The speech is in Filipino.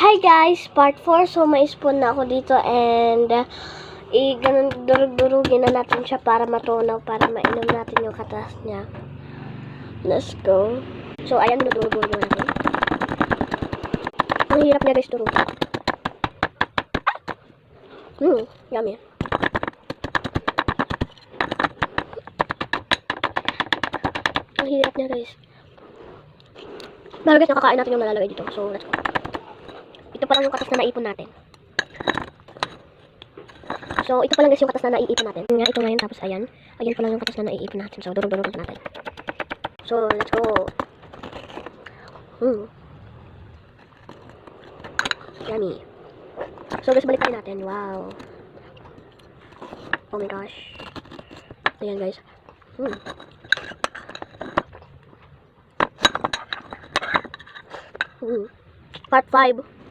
Hi guys, part 4. So may spoon na ako dito and ganun durug-durugin na natin siya para matunaw, para mainom natin yung katas niya. Let's go. So ayan, durug-durug natin. Ang hirap niya guys durugin. Yummy. Ang hirap niya guys. Pero guys, nakakain natin yung nalalagay dito. So let's go. Ito pa lang yung katas na naipon natin. So, ito pa lang guys yung katas na naiipon natin. Nga, ito ngayon. Tapos, ayan. Ayan pa lang yung katas na naiipon natin. So, durug-durug natin. So, let's go. Yummy. So, guys, balik natin. Wow. Oh my gosh. Ayan, guys. Part 5.